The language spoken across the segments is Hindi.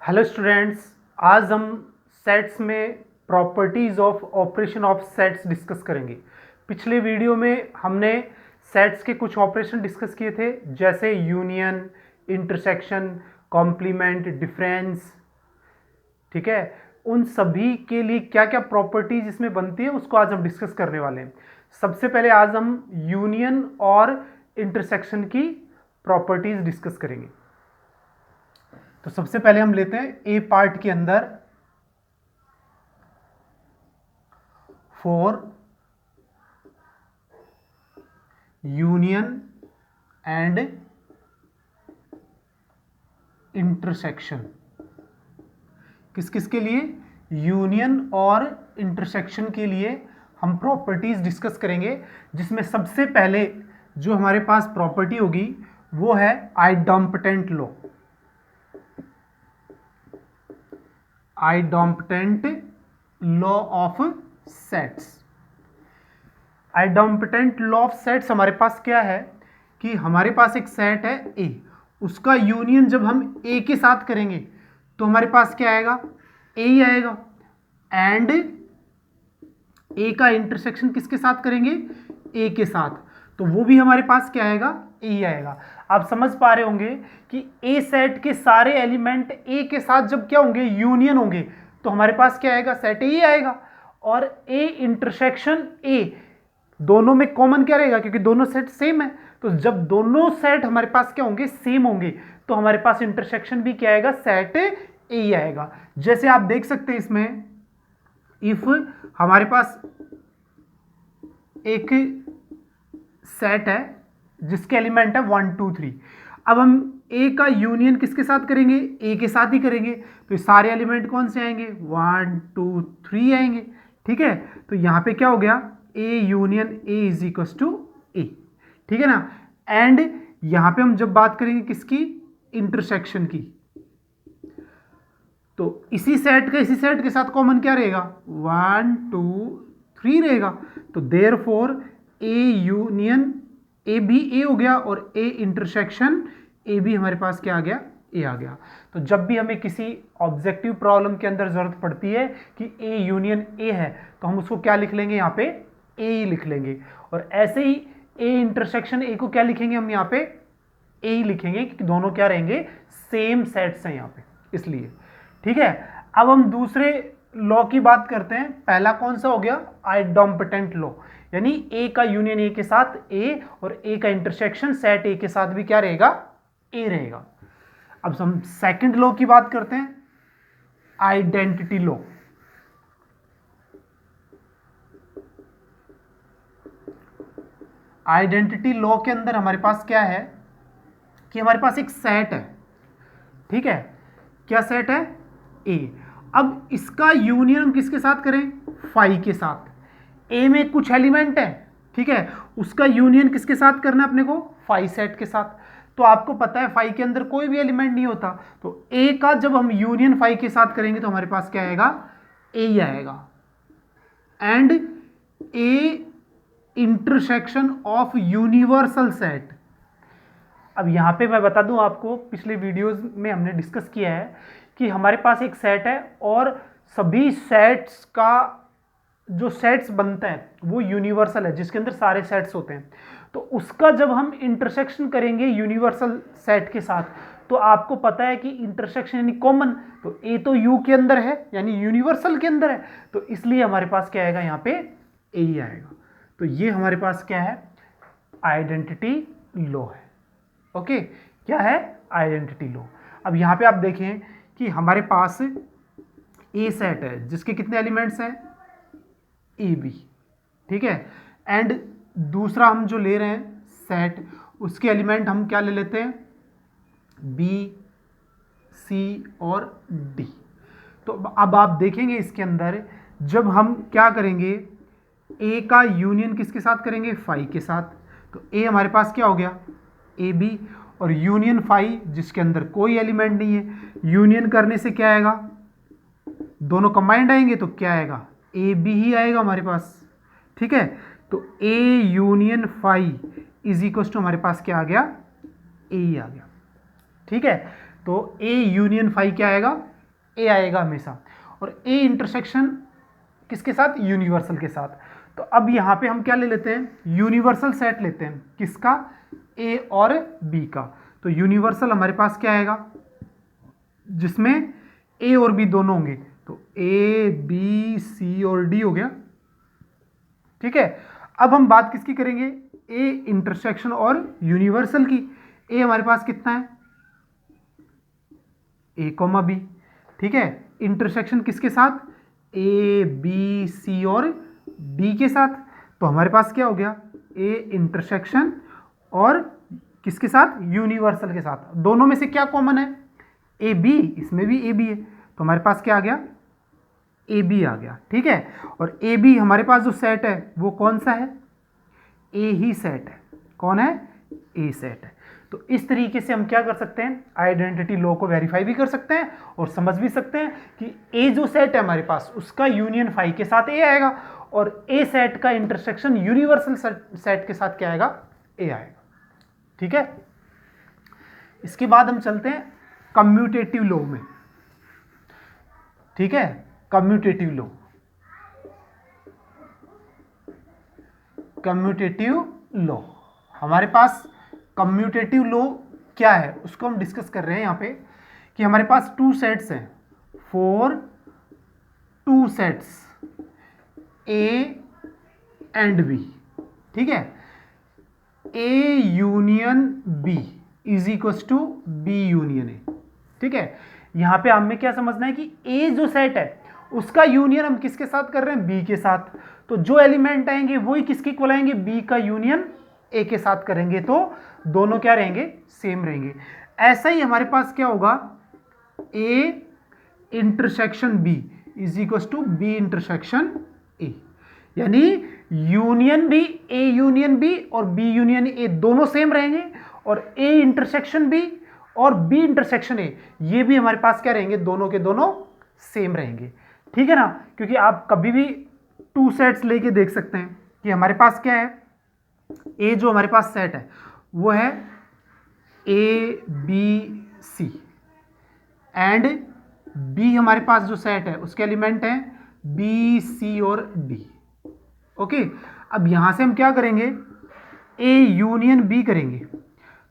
हेलो स्टूडेंट्स, आज हम सेट्स में properties of operation of sets discuss करेंगे। पिछले वीडियो में हमने सेट्स के कुछ ऑपरेशन डिस्कस किए थे, जैसे यूनियन, इंटरसेक्शन, कॉम्प्लीमेंट, डिफरेंस। ठीक है, उन सभी के लिए क्या क्या प्रॉपर्टीज इसमें बनती है उसको आज हम डिस्कस करने वाले हैं। सबसे पहले आज हम यूनियन और इंटरसेक्शन की प्रॉपर्टीज डिस्कस करेंगे। तो सबसे पहले हम लेते हैं ए पार्ट के अंदर फॉर यूनियन एंड इंटरसेक्शन। किस किस के लिए? यूनियन और इंटरसेक्शन के लिए हम प्रॉपर्टीज डिस्कस करेंगे, जिसमें सबसे पहले जो हमारे पास प्रॉपर्टी होगी वो है idempotent law. Idempotent law of sets. Idempotent law of sets हमारे पास क्या है कि हमारे पास एक सेट है ए, उसका यूनियन जब हम ए के साथ करेंगे तो हमारे पास क्या आएगा? ए ही आएगा। एंड ए का इंटरसेक्शन किसके साथ करेंगे? ए के साथ, तो वो भी हमारे पास क्या आएगा? ए ही आएगा। आप समझ पा रहे होंगे कि ए सेट के सारे एलिमेंट ए के साथ जब क्या होंगे? यूनियन होंगे, तो हमारे पास क्या आएगा? सेट ए ही आएगा। और ए इंटरसेक्शन ए, दोनों में कॉमन क्या रहेगा? क्योंकि दोनों सेट सेम है, तो जब दोनों सेट हमारे पास क्या होंगे? सेम होंगे, तो हमारे पास इंटरसेक्शन भी क्या आएगा? सेट ए ही आएगा। जैसे आप देख सकते हैं इसमें, इफ हमारे पास एक सेट है जिसके एलिमेंट है 1 2 3। अब हम ए का यूनियन किसके साथ करेंगे? ए के साथ ही करेंगे, तो सारे एलिमेंट कौन से आएंगे? 1 2 3 आएंगे। ठीक है, तो यहां पे क्या हो गया? A union A is equal to A. ठीक है ना। एंड यहां पे हम जब बात करेंगे किसकी? इंटरसेक्शन की, तो इसी सेट के साथ कॉमन क्या रहेगा? 1 2 3 रहेगा। तो देयरफॉर ए यूनियन ए भी ए हो गया और ए इंटरसेक्शन ए भी हमारे पास क्या आ गया? ए आ गया। तो जब भी हमें किसी ऑब्जेक्टिव प्रॉब्लम के अंदर जरूरत पड़ती है कि ए यूनियन ए है, तो हम उसको क्या लिख लेंगे? यहाँ पे ए ही लिख लेंगे। और ऐसे ही ए इंटरसेक्शन ए को क्या लिखेंगे? हम यहाँ पे ए ही लिखेंगे, क्योंकि दोनों क्या रहेंगे? सेम सेट्स हैं यहाँ पे, इसलिए। ठीक है, अब हम दूसरे लॉ की बात करते हैं। पहला कौन सा हो गया? आइडेम्पटेंट लॉ, यानी ए का यूनियन ए के साथ ए और ए का इंटरसेक्शन सेट ए के साथ भी क्या रहेगा? ए रहेगा। अब हम सेकंड लॉ की बात करते हैं, आइडेंटिटी लॉ। आइडेंटिटी लॉ के अंदर हमारे पास क्या है कि हमारे पास एक सेट है। ठीक है, क्या सेट है? ए। अब इसका यूनियन हम किसके साथ करें? फाई के साथ। ए में कुछ एलिमेंट है, ठीक है, उसका यूनियन किसके साथ करना है अपने को? फाई सेट के साथ। तो आपको पता है फाई के अंदर कोई भी एलिमेंट नहीं होता, तो ए का जब हम यूनियन फाई के साथ करेंगे तो हमारे पास क्या आएगा? ए ही आएगा। And A intersection of universal set. अब यहां पे मैं बता दूं आपको, पिछले वीडियोस में हमने डिस्कस किया है कि हमारे पास एक सेट है और सभी सेट्स का जो सेट्स बनता है वो यूनिवर्सल है, जिसके अंदर सारे सेट्स होते हैं। तो उसका जब हम इंटरसेक्शन करेंगे यूनिवर्सल सेट के साथ, तो आपको पता है कि इंटरसेक्शन यानी कॉमन, तो ए तो यू के अंदर है यानी यूनिवर्सल के अंदर है, तो इसलिए हमारे पास क्या आएगा? यहाँ पे ए ही आएगा। तो ये हमारे पास क्या है? आइडेंटिटी लॉ है। ओके, क्या है? Identity law. अब यहां पे आप देखें कि हमारे पास ए सेट है जिसके कितने एलिमेंट्स हैं? A B. ठीक है, एंड दूसरा हम जो ले रहे हैं सेट, उसके एलिमेंट हम क्या ले लेते हैं? बी सी और डी। तो अब आप देखेंगे इसके अंदर जब हम क्या करेंगे, ए का यूनियन किसके साथ करेंगे? फाई के साथ। तो ए हमारे पास क्या हो गया? A B. और यूनियन फाई जिसके अंदर कोई एलिमेंट नहीं है, यूनियन करने से क्या आएगा? दोनों कंबाइंड आएंगे, तो क्या आएगा? ए बी ही आएगा हमारे पास। ठीक है, तो A union phi is equal to हमारे पास क्या आ गया? ए ही आ गया। ठीक है, तो ए यूनियन फाई क्या आएगा? ए आएगा हमेशा, और ए इंटरसेक्शन किसके साथ, यूनिवर्सल के साथ। तो अब यहाँ पे हम क्या ले लेते हैं, यूनिवर्सल सेट लेते हैं, किसका, ए और बी का। तो यूनिवर्सल हमारे पास क्या आएगा, जिसमें ए और बी दोनों होंगे, तो ए बी सी और डी हो गया। ठीक है, अब हम बात किसकी करेंगे, ए इंटरसेक्शन और यूनिवर्सल की। ए हमारे पास कितना है, ए कॉमा बी। ठीक है, इंटरसेक्शन किसके साथ, ए बी सी और डी के साथ। तो हमारे पास क्या हो गया, ए इंटरसेक्शन और किसके साथ, यूनिवर्सल के साथ। दोनों में से क्या कॉमन है, ए बी, इसमें भी ए बी है, तो हमारे पास क्या आ गया, ए बी आ गया। ठीक है, और ए बी हमारे पास जो सेट है वो कौन सा है, ए ही सेट है। कौन है, ए सेट है। तो इस तरीके से हम क्या कर सकते हैं, आइडेंटिटी लॉ को वेरीफाई भी कर सकते हैं और समझ भी सकते हैं कि ए जो सेट है हमारे पास, उसका यूनियन फाई के साथ ए आएगा, और ए सेट का इंटरसेक्शन यूनिवर्सल सेट के साथ क्या आएगा, ए आएगा। ठीक है, इसके बाद हम चलते हैं कम्यूटेटिव लॉ में। ठीक है, कम्यूटेटिव लॉ, कम्यूटेटिव लॉ हमारे पास, कम्यूटेटिव लॉ क्या है उसको हम डिस्कस कर रहे हैं यहाँ पे, कि हमारे पास टू सेट्स हैं, for two sets A and B. ठीक है, A union B is equal to B union A. ठीक है, यहाँ पे हमें क्या समझना है कि ए जो सेट है उसका यूनियन हम किसके साथ कर रहे हैं, बी के साथ। तो जो एलिमेंट आएंगे वही किसके इक्वल आएंगे, बी का यूनियन ए के साथ करेंगे, तो दोनों क्या रहेंगे, सेम रहेंगे। ऐसा ही हमारे पास क्या होगा, A intersection B is equal to B intersection A, यानी union B, A union B और बी यूनियन ए दोनों सेम रहेंगे, और ए इंटरसेक्शन बी और बी इंटरसेक्शन ए ये भी हमारे पास क्या रहेंगे, दोनों के दोनों सेम रहेंगे। ठीक है ना, क्योंकि आप कभी भी टू सेट्स लेके देख सकते हैं कि हमारे पास क्या है, ए जो हमारे पास सेट है वो है A B C, and B हमारे पास जो सेट है उसके एलिमेंट हैं बी सी और डी। ओके, अब यहां से हम क्या करेंगे, ए यूनियन बी करेंगे,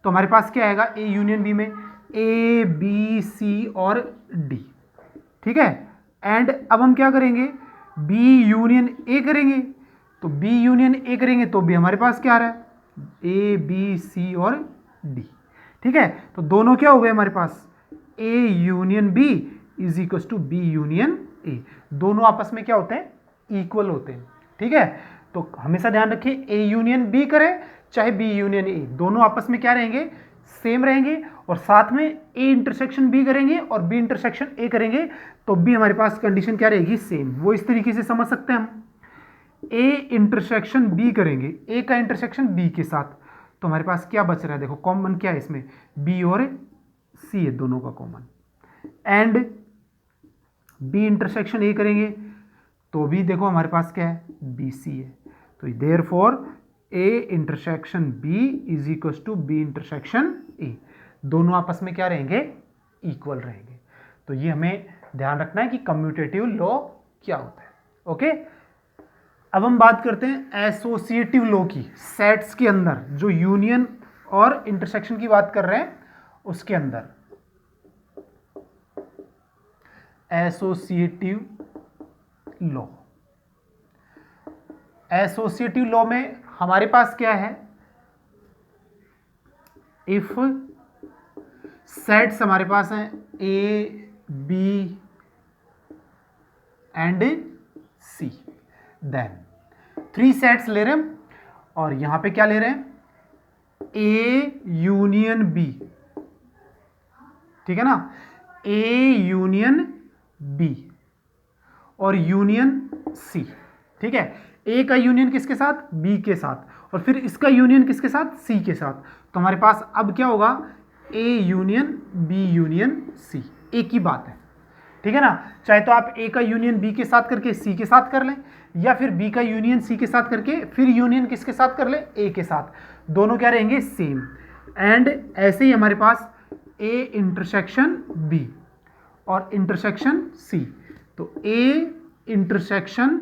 तो हमारे पास क्या आएगा, ए यूनियन बी में ए बी सी और डी। ठीक है, एंड अब हम क्या करेंगे, बी यूनियन ए करेंगे, तो बी यूनियन ए करेंगे तो भी हमारे पास क्या आ रहा है, ए बी सी और डी। ठीक है, तो दोनों क्या हो गए हमारे पास, A union B is equal to B union A, दोनों आपस में क्या होते हैं, इक्वल होते हैं। ठीक है, तो हमेशा ध्यान रखिए, ए यूनियन बी करें चाहे बी यूनियन ए, दोनों आपस में क्या रहेंगे, सेम रहेंगे, और साथ में ए इंटरसेक्शन बी करेंगे और बी इंटरसेक्शन ए करेंगे तो भी हमारे पास कंडीशन क्या रहेगी, सेम। वो इस तरीके से समझ सकते हैं हम, ए इंटरसेक्शन बी करेंगे, ए का इंटरसेक्शन बी के साथ, तो हमारे पास क्या बच रहा है, देखो कॉमन क्या है इसमें, बी और सी है दोनों का common, and B intersection A करेंगे तो भी देखो हमारे पास क्या है, बी सी है। तो therefore A intersection B is equal to B intersection A, दोनों आपस में क्या रहेंगे, इक्वल रहेंगे। तो ये हमें ध्यान रखना है कि कम्यूटेटिव लॉ क्या होता है। ओके, अब हम बात करते हैं एसोसिएटिव लॉ की, सेट्स के अंदर जो यूनियन और इंटरसेक्शन की बात कर रहे हैं उसके अंदर। एसोसिएटिव लॉ, एसोसिएटिव लॉ में हमारे पास क्या है, इफ सेट्स हमारे पास हैं A B and C, then 3 sets ले रहे हैं हम, और यहां पे क्या ले रहे हैं, ए यूनियन बी। ठीक है ना, ए यूनियन बी और यूनियन सी। ठीक है, ए का यूनियन किसके साथ, बी के साथ, और फिर इसका यूनियन किसके साथ, सी के साथ। तो हमारे पास अब क्या होगा, A union B union C, एक ही बात है। ठीक है ना, चाहे तो आप ए का यूनियन बी के साथ करके सी के साथ कर लें, या फिर बी का यूनियन सी के साथ करके फिर यूनियन किसके साथ कर लें, ए के साथ, दोनों क्या रहेंगे, सेम। एंड ऐसे ही हमारे पास ए इंटरसेक्शन बी और इंटरसेक्शन सी। तो A intersection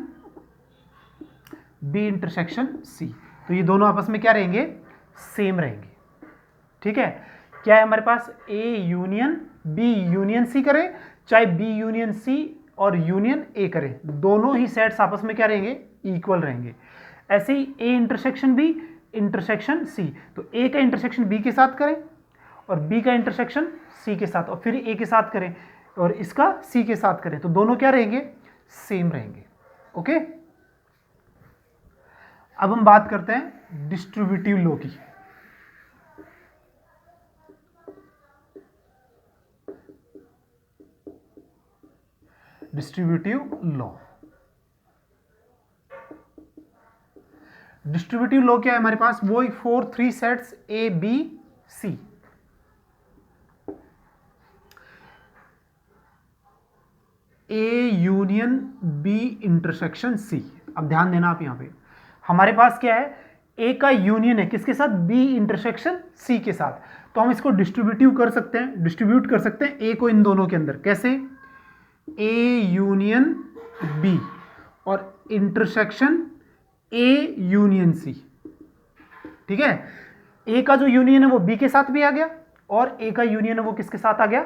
B intersection C, तो ये दोनों आपस में क्या रहेंगे, सेम रहेंगे। ठीक है, क्या है हमारे पास, A union B union C करें, चाहे बी यूनियन सी और यूनियन ए करें, दोनों ही सेट्स आपस में क्या रहेंगे, इक्वल रहेंगे। ऐसे ही A intersection B intersection C, तो ए का इंटरसेक्शन बी के साथ करें और बी का इंटरसेक्शन सी के साथ, और फिर ए के साथ करें और इसका सी के साथ करें, तो दोनों क्या रहेंगे, सेम रहेंगे। ओके, अब हम बात करते हैं डिस्ट्रीब्यूटिव लॉ की। डिस्ट्रीब्यूटिव लॉ, डिस्ट्रीब्यूटिव लॉ क्या है हमारे पास, वो 3 sets A B C. A union B intersection C. अब ध्यान देना आप, यहां पे हमारे पास क्या है, ए का यूनियन है किसके साथ, बी इंटरसेक्शन सी के साथ, तो हम इसको डिस्ट्रीब्यूटिव कर सकते हैं, डिस्ट्रीब्यूट कर सकते हैं ए को इन दोनों के अंदर। कैसे, ए यूनियन बी और इंटरसेक्शन ए यूनियन सी। ठीक है, ए का जो यूनियन है वो बी के साथ भी आ गया और ए का यूनियन है वो किसके साथ आ गया,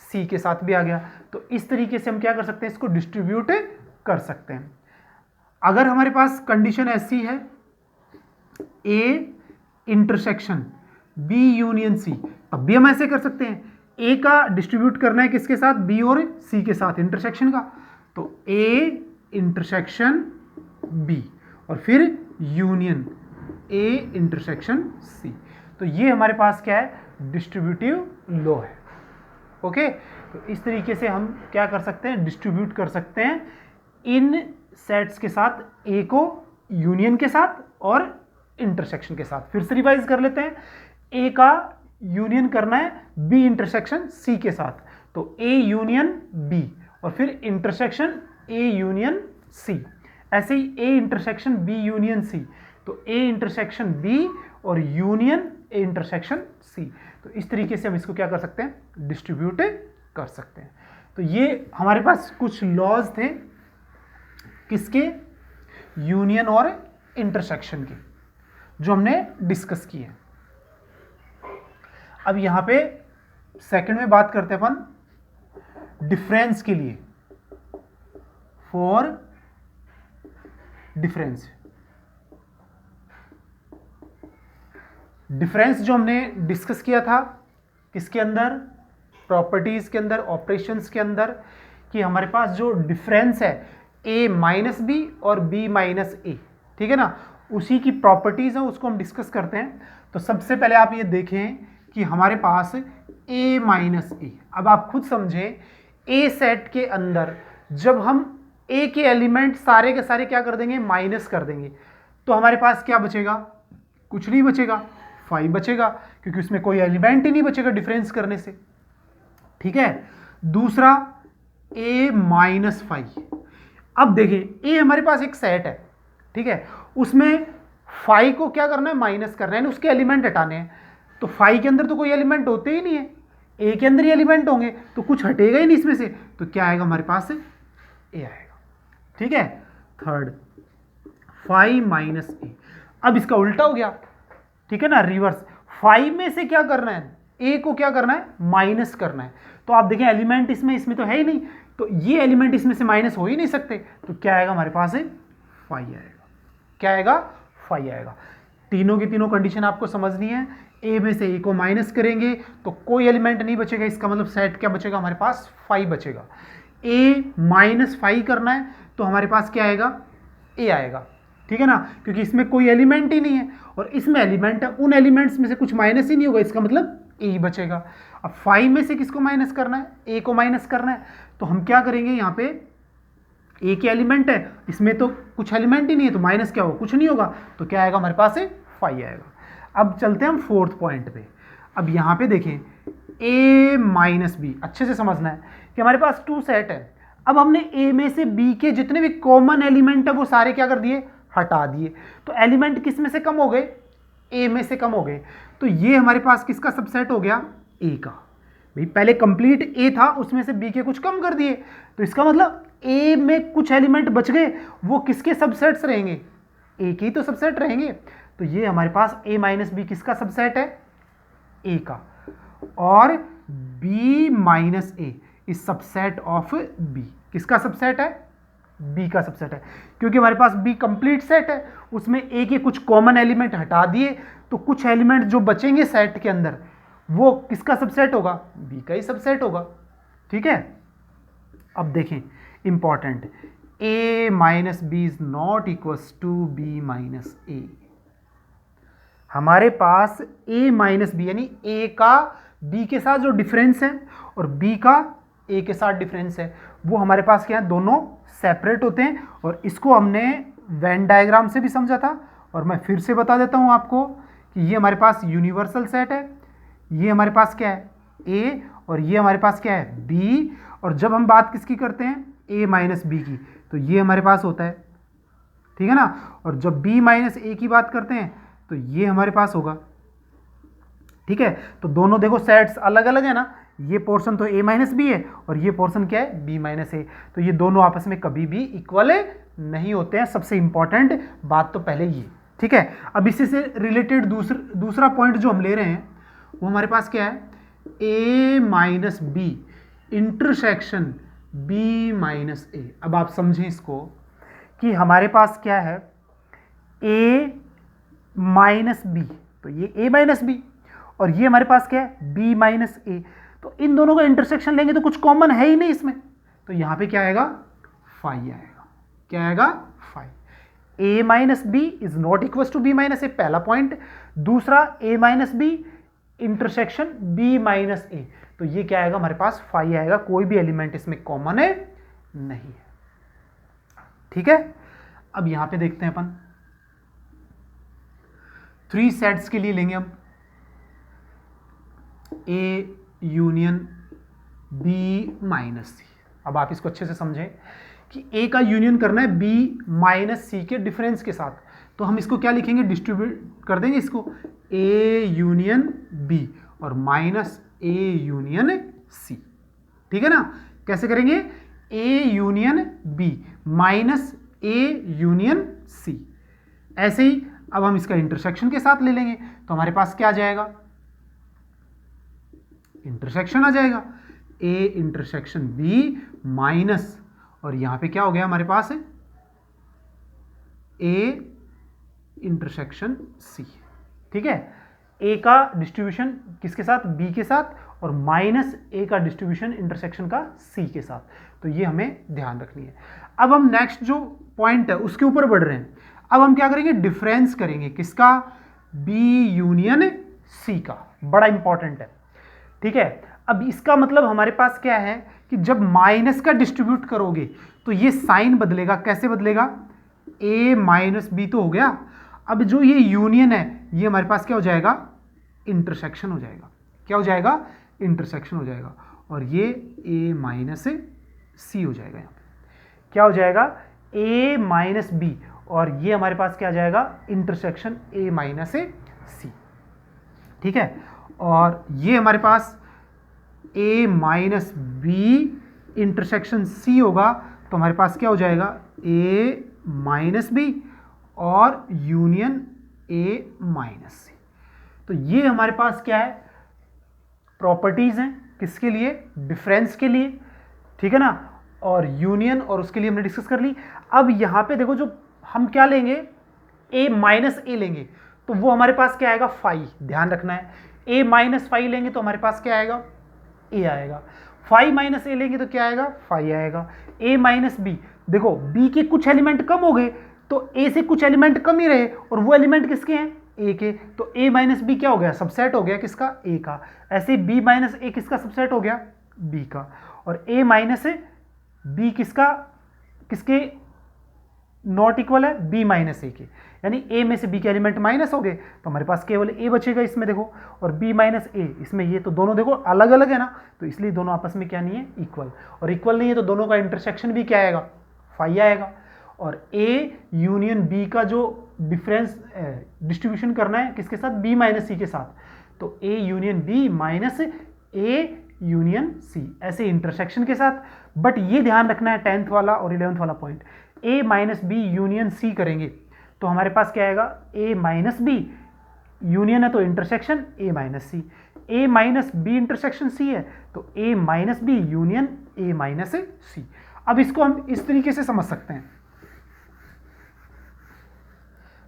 सी के साथ भी आ गया। तो इस तरीके से हम क्या कर सकते हैं, इसको डिस्ट्रीब्यूट कर सकते हैं। अगर हमारे पास कंडीशन ऐसी है, A intersection B union C, तब भी हम ऐसे कर सकते हैं। ए का डिस्ट्रीब्यूट करना है किसके साथ, बी और सी के साथ इंटरसेक्शन का, तो ए इंटरसेक्शन बी और फिर यूनियन ए इंटरसेक्शन सी। तो ये हमारे पास क्या है, डिस्ट्रीब्यूटिव लॉ है। ओके, तो इस तरीके से हम क्या कर सकते हैं, डिस्ट्रीब्यूट कर सकते हैं इन सेट्स के साथ, ए को यूनियन के साथ और इंटरसेक्शन के साथ। फिर से रिवाइज कर लेते हैं, ए का यूनियन करना है बी इंटरसेक्शन सी के साथ, तो ए यूनियन बी और फिर इंटरसेक्शन ए यूनियन सी। ऐसे ही A intersection B union C, तो ए इंटरसेक्शन बी और यूनियन ए इंटरसेक्शन सी। तो इस तरीके से हम इसको क्या कर सकते हैं, डिस्ट्रीब्यूट कर सकते हैं। तो ये हमारे पास कुछ लॉज थे किसके, यूनियन और इंटरसेक्शन के, जो हमने डिस्कस किए। अब यहां पे सेकंड में बात करते हैं अपन डिफरेंस के लिए, फॉर डिफरेंस। डिफरेंस जो हमने डिस्कस किया था किसके अंदर, प्रॉपर्टीज के अंदर, ऑपरेशंस के अंदर, कि हमारे पास जो डिफरेंस है a माइनस बी और b माइनस ए, ठीक है ना, उसी की प्रॉपर्टीज है, उसको हम डिस्कस करते हैं। तो सबसे पहले आप ये देखें कि हमारे पास a माइनस ए, अब आप खुद समझें, a सेट के अंदर जब हम a के एलिमेंट सारे के सारे क्या कर देंगे, माइनस कर देंगे, तो हमारे पास क्या बचेगा, कुछ नहीं बचेगा, 5 बचेगा, क्योंकि उसमें कोई एलिमेंट ही नहीं बचेगा डिफरेंस करने से। ठीक है, दूसरा a माइनस 5। अब देखिए a हमारे पास एक सेट है, ठीक है, उसमें 5 को क्या करना है, माइनस करना है, उसके एलिमेंट हटाने हैं। तो 5 के अंदर तो कोई एलिमेंट होते ही नहीं है, a के अंदर ही एलिमेंट होंगे, तो कुछ हटेगा ही नहीं इसमें से, तो क्या आएगा हमारे पास, a आएगा। ठीक है, थर्ड 5 माइनस ए। अब इसका उल्टा हो गया, ठीक है ना, रिवर्स। 5 में से क्या करना है, a को क्या करना है, माइनस करना है। तो आप देखें एलिमेंट इसमें तो है ही नहीं, तो ये एलिमेंट इसमें से माइनस हो ही नहीं सकते, तो क्या आएगा हमारे पास, 5 आएगा। क्या आएगा, 5 आएगा। तीनों की तीनों कंडीशन आपको समझनी है। a में से a को माइनस करेंगे तो कोई एलिमेंट नहीं बचेगा, इसका मतलब सेट क्या बचेगा हमारे पास, 5 बचेगा। a माइनस 5 करना है तो हमारे पास क्या आएगा, a आएगा, ठीक है ना, क्योंकि इसमें कोई एलिमेंट ही नहीं है और इसमें एलिमेंट है, उन एलिमेंट्स में से कुछ माइनस ही नहीं होगा, इसका मतलब a ही बचेगा। अब 5 में से किसको माइनस करना है, a को माइनस करना है, तो हम क्या करेंगे, यहाँ पे a के एलिमेंट है, इसमें तो कुछ एलिमेंट ही नहीं है, तो माइनस क्या होगा, कुछ नहीं होगा, तो क्या आएगा हमारे पास, 5 आएगा। अब चलते हैं हम फोर्थ पॉइंट पे। अब यहाँ पे देखें a माइनस बी, अच्छे से समझना है कि हमारे पास 2 सेट है। अब हमने a में से b के जितने भी कॉमन एलिमेंट है वो सारे क्या कर दिए, हटा दिए, तो एलिमेंट किस में से कम हो गए, a में से कम हो गए, तो ये हमारे पास किसका सबसेट हो गया, a का। भाई पहले कंप्लीट ए था, उसमें से बी के कुछ कम कर दिए, तो इसका मतलब ए में कुछ एलिमेंट बच गए, वो किसके सबसेट्स रहेंगे, ए के ही तो सबसेट रहेंगे। तो ये हमारे पास ए माइनस बी किसका सबसेट है, ए का, और B minus A is subset of B, किसका सबसेट है, बी का सबसेट है, क्योंकि हमारे पास बी कंप्लीट सेट है, उसमें ए के कुछ कॉमन एलिमेंट हटा दिए, तो कुछ एलिमेंट जो बचेंगे सेट के अंदर वो किसका सबसेट होगा, बी का ही सबसेट होगा। ठीक है, अब देखें important, A minus B is not equals to B minus A. हमारे पास ए माइनस बी यानी ए का बी के साथ जो डिफरेंस है और बी का ए के साथ डिफरेंस है, वो हमारे पास क्या है, दोनों सेपरेट होते हैं। और इसको हमने वेन डायग्राम से भी समझा था, और मैं फिर से बता देता हूं आपको कि ये हमारे पास यूनिवर्सल सेट है, ये हमारे पास क्या है, ए, और ये हमारे पास क्या है, बी। और जब हम बात किसकी करते हैं, ए माइनस बी की, तो ये हमारे पास होता है, ठीक है ना। और जब बी माइनस ए की बात करते हैं तो ये हमारे पास होगा। ठीक है, तो दोनों देखो सेट्स अलग अलग है ना, ये पोर्शन तो ए माइनस बी है और ये पोर्शन क्या है, बी माइनस ए, तो ये दोनों आपस में कभी भी इक्वल नहीं होते हैं। सबसे इंपॉर्टेंट बात तो पहले ये। ठीक है, अब इसी से रिलेटेड दूसरा पॉइंट जो हम ले रहे हैं वो हमारे पास क्या है, A minus B intersection B minus A. अब आप समझें इसको कि हमारे पास क्या है, ए माइनस बी, तो ये ए माइनस बी, और ये हमारे पास क्या है, बी माइनस ए। तो इन दोनों का इंटरसेक्शन लेंगे तो कुछ कॉमन है ही नहीं इसमें, तो यहां पे क्या आएगा, फाई आएगा। क्या आएगा, phi. A minus B is not equal to B minus A, पहला पॉइंट। दूसरा, A minus B intersection B minus A, तो ये क्या आएगा, हमारे पास फाई आएगा। कोई भी एलिमेंट इसमें कॉमन है नहीं है। ठीक है, अब यहां पे देखते हैं अपन 3 सेट्स के लिए लेंगे हम, ए यूनियन बी माइनस सी। अब आप इसको अच्छे से समझें कि ए का यूनियन करना है बी माइनस सी के डिफरेंस के साथ, तो हम इसको क्या लिखेंगे, डिस्ट्रीब्यूट कर देंगे इसको, ए यूनियन बी और माइनस ए यूनियन सी। ठीक है ना, कैसे करेंगे, A union B minus A union C. ऐसे ही अब हम इसका इंटरसेक्शन के साथ ले लेंगे, तो हमारे पास क्या आ जाएगा, इंटरसेक्शन आ जाएगा, ए इंटरसेक्शन बी माइनस, और यहां पे क्या हो गया हमारे पास है, ए इंटरसेक्शन सी। ठीक है, ए का डिस्ट्रीब्यूशन किसके साथ, बी के साथ, और माइनस ए का डिस्ट्रीब्यूशन इंटरसेक्शन का सी के साथ, तो ये हमें ध्यान रखनी है। अब हम नेक्स्ट जो पॉइंट है उसके ऊपर बढ़ रहे हैं। अब हम क्या करेंगे, डिफरेंस करेंगे, किसका, बी यूनियन सी का, बड़ा इंपॉर्टेंट है। ठीक है, अब इसका मतलब हमारे पास क्या है कि जब माइनस का डिस्ट्रीब्यूट करोगे तो ये साइन बदलेगा। कैसे बदलेगा, ए माइनस बी तो हो गया, अब जो ये यूनियन है ये हमारे पास क्या हो जाएगा, इंटरसेक्शन हो जाएगा। क्या हो जाएगा, इंटरसेक्शन हो जाएगा, और ये ए माइनस सी हो जाएगा। यहाँ पे क्या हो जाएगा, ए माइनस बी, और ये हमारे पास क्या आ जाएगा, इंटरसेक्शन ए माइनस सी। ठीक है, और ये हमारे पास ए माइनस बी इंटरसेक्शन सी होगा, तो हमारे पास क्या हो जाएगा, ए माइनस बी और यूनियन ए माइनस सी। तो ये हमारे पास क्या है, प्रॉपर्टीज हैं, किसके लिए, डिफरेंस के लिए। ठीक है ना, और यूनियन और उसके लिए हमने डिस्कस कर ली। अब यहां पे देखो, जो हम क्या लेंगे, ए माइनस ए लेंगे, तो वो हमारे पास क्या आएगा, फाई। ध्यान रखना है, ए माइनस फाई लेंगे तो हमारे पास क्या आएगा, ए आएगा। फाई माइनस ए लेंगे तो क्या आएगा, फाई आएगा। ए माइनस बी, देखो बी के कुछ एलिमेंट कम हो गए तो ए से कुछ एलिमेंट कम ही रहे, और वो एलिमेंट किसके हैं, ए के, तो ए माइनस बी क्या हो गया, सबसेट हो गया किसका, ए का। ऐसे बी माइनस ए किसका सबसेट हो गया, बी का, और ए माइनस बी किसका, किसके नॉट इक्वल है, बी माइनस ए के, यानी ए में से बी के एलिमेंट माइनस हो गए तो हमारे पास केवल ए बचेगा इसमें, देखो, और बी माइनस ए इसमें, ये तो दोनों देखो अलग अलग है ना, तो इसलिए दोनों आपस में क्या नहीं है, इक्वल। और इक्वल नहीं है तो दोनों का इंटरसेक्शन भी क्या आएगा, फाई आएगा। और ए यूनियन बी का जो डिफरेंस डिस्ट्रीब्यूशन करना है किसके साथ, बी माइनस सी के साथ, तो A union B minus A union C, ऐसे इंटरसेक्शन के साथ। बट ये ध्यान रखना है 10th वाला और 11th वाला पॉइंट, ए माइनस बी यूनियन सी करेंगे तो हमारे पास क्या आएगा, ए माइनस बी, यूनियन है तो intersection A minus C, A minus B intersection C है तो A minus B union A minus C. अब इसको हम इस तरीके से समझ सकते हैं,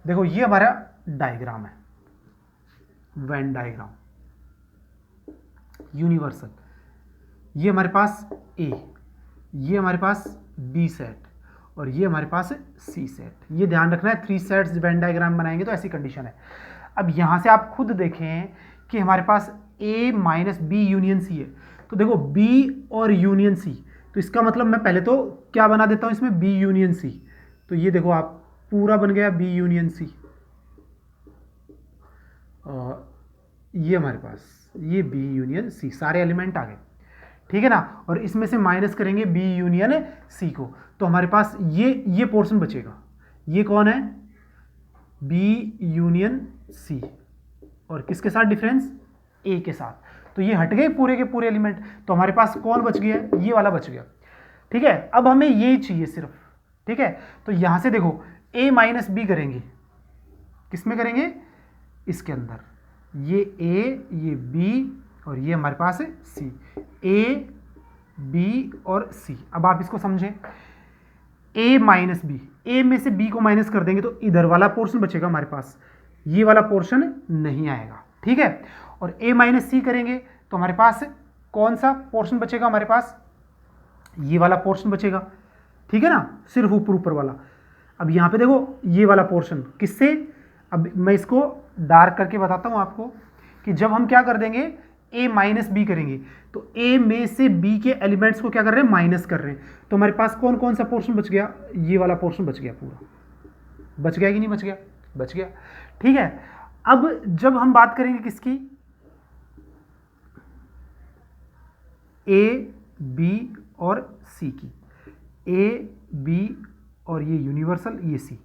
देखो ये हमारा डायग्राम है, वेन डायग्राम यूनिवर्सल, ये हमारे पास ए, ये हमारे पास बी सेट और ये हमारे पास सी सेट। ये ध्यान रखना है, 3 सेट्स वेन डायग्राम बनाएंगे तो ऐसी कंडीशन है। अब यहां से आप खुद देखें कि हमारे पास ए माइनस बी यूनियन सी है, तो देखो बी और यूनियन सी, तो इसका मतलब मैं पहले तो क्या बना देता हूं इसमें, बी यूनियन सी। तो ये देखो आप पूरा बन गया बी यूनियन सी, और ये हमारे पास ये बी यूनियन सी, सारे एलिमेंट आ गए, ठीक है ना। और इसमें से माइनस करेंगे बी यूनियन सी को, तो हमारे पास ये पोर्शन बचेगा, ये कौन है, बी यूनियन सी, और किसके साथ डिफरेंस, ए के साथ। तो ये हट गए पूरे के पूरे एलिमेंट, तो हमारे पास कौन बच गया, ये वाला बच गया, ठीक है। अब हमें ये चाहिए सिर्फ, ठीक है। तो यहां से देखो ए माइनस बी करेंगे, किसमें करेंगे, इसके अंदर, ये ए, ये बी और ये हमारे पास है सी, ए बी और सी। अब आप इसको समझें, ए माइनस बी, ए में से बी को माइनस कर देंगे तो इधर वाला पोर्शन बचेगा हमारे पास, ये वाला पोर्शन नहीं आएगा, ठीक है। और ए माइनस सी करेंगे तो हमारे पास कौन सा पोर्शन बचेगा, हमारे पास ये वाला पोर्शन बचेगा, ठीक है ना, सिर्फ ऊपर ऊपर वाला। अब यहां पे देखो ये वाला पोर्शन किससे, अब मैं इसको डार्क करके बताता हूं आपको कि जब हम क्या कर देंगे, ए माइनस बी करेंगे तो ए में से बी के एलिमेंट्स को क्या कर रहे हैं, माइनस कर रहे हैं, तो हमारे पास कौन कौन सा पोर्शन बच गया, ये वाला पोर्शन बच गया, पूरा बच गया कि नहीं बच गया, बच गया, ठीक है। अब जब हम बात करेंगे किसकी, ए बी और सी की, ए बी और ये यूनिवर्सल, ये सी।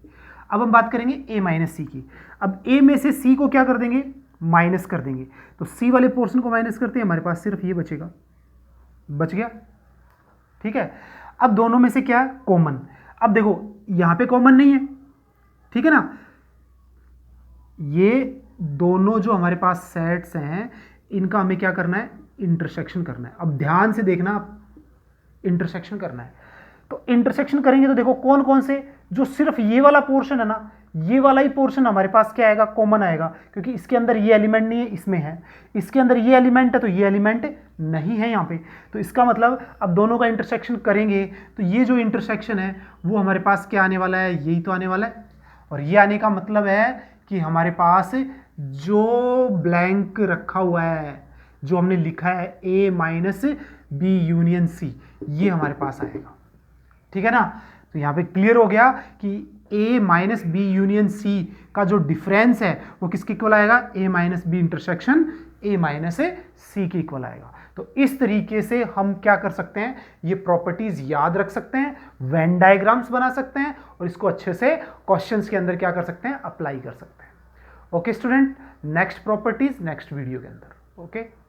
अब हम बात करेंगे ए माइनस सी की, अब ए में से सी को क्या कर देंगे, माइनस कर देंगे, तो सी वाले पोर्शन को माइनस करते हैं, हमारे पास सिर्फ ये बचेगा, बच गया, ठीक है। अब दोनों में से क्या है, कॉमन। अब देखो यहां पे कॉमन नहीं है, ठीक है ना, ये दोनों जो हमारे पास सेट्स हैं इनका हमें क्या करना है, इंटरसेक्शन करना है। अब ध्यान से देखना, इंटरसेक्शन करना है, तो इंटरसेक्शन करेंगे तो देखो कौन कौन से, जो सिर्फ ये वाला पोर्शन है ना, ये वाला ही पोर्शन हमारे पास क्या आएगा, कॉमन आएगा, क्योंकि इसके अंदर ये एलिमेंट नहीं है, इसमें है, इसके अंदर ये एलिमेंट है तो ये एलिमेंट नहीं है यहाँ पे। तो इसका मतलब अब दोनों का इंटरसेक्शन करेंगे तो ये जो इंटरसेक्शन है वो हमारे पास क्या आने वाला है, यही तो आने वाला है। और ये आने का मतलब है कि हमारे पास जो ब्लैंक रखा हुआ है, जो हमने लिखा है ए माइनस बी यूनियन सी, ये हमारे पास आएगा, ठीक है ना। तो यहाँ पे क्लियर हो गया कि A minus B union C का जो डिफरेंस है वो किसके इक्वल आएगा, A minus B intersection A minus C के इक्वल आएगा। तो इस तरीके से हम क्या कर सकते हैं, ये प्रॉपर्टीज याद रख सकते हैं, वेन डायग्राम्स बना सकते हैं और इसको अच्छे से क्वेश्चंस के अंदर क्या कर सकते हैं, अप्लाई कर सकते हैं। Okay student, next properties next video के अंदर। ओके।